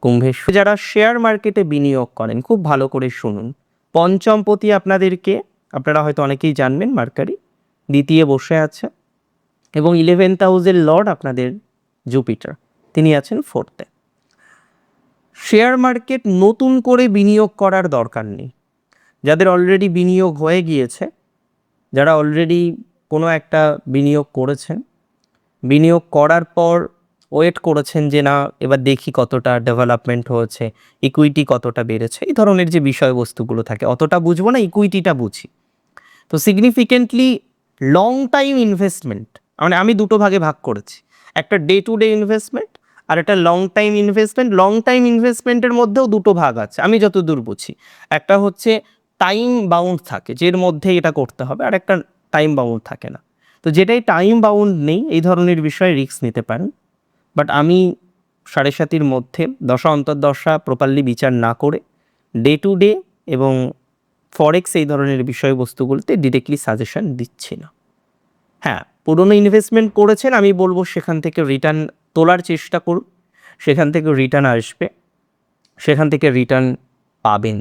কুম্ভের যারা শেয়ার মার্কেটে বিনিয়োগ করেন খুব ভালো করে শুনুন। পঞ্চমপতি আপনাদেরকে, আপনারা হয়তো অনেকেই জানবেন, মার্কারি দ্বিতীয় বসে আছে এবং 11th হাউসের লর্ড আপনাদের জুপিটার, তিনি আছেন 4th-এ। শেয়ার মার্কেট নতুন করে বিনিয়োগ করার দরকার নেই। যাদের অলরেডি বিনিয়োগ হয়ে গিয়েছে, যারা অলরেডি কোনো একটা বিনিয়োগ করেছেন, বিনিয়োগ করার পর ওয়েট করেছেন যে না এবার দেখি কতটা ডেভেলপমেন্ট হয়েছে, ইকুইটি কতটা বেড়েছে, এই ধরনের যে বিষয়বস্তুগুলো থাকে, অতটা বুঝবো না, ইকুইটিটা বুঝি। তো সিগনিফিকেন্টলি লং টাইম ইনভেস্টমেন্ট, মানে আমি দুটো ভাগে ভাগ করেছি, একটা ডে টু ডে ইনভেস্টমেন্ট আর একটা long time investment. Long time ইনভেস্টমেন্টের মধ্যেও দুটো ভাগ আছে আমি যতদূর বুঝি। একটা হচ্ছে টাইম বাউন্ড থাকে, যের মধ্যে এটা করতে হবে, আর একটা টাইম বাউন্ড থাকে না। তো যেটাই টাইম বাউন্ড নেই এই ধরনের বিষয়ে রিস্ক নিতে পারেন। বাট আমি 7.5-র মধ্যে দশা অন্তর্দশা প্রপারলি বিচার না করে ডে টু ডে এবং ফরেক্স এই ধরনের বিষয়বস্তুগুলোতে ডিরেক্টলি সাজেশন দিচ্ছি না। হ্যাঁ, পুরনো ইনভেস্টমেন্ট করেছেন, আমি বলবো সেখান থেকে রিটার্ন তোলার চেষ্টা করুন, সেখান থেকে রিটার্ন আসবে, সেখান থেকে রিটার্ন পাবেন।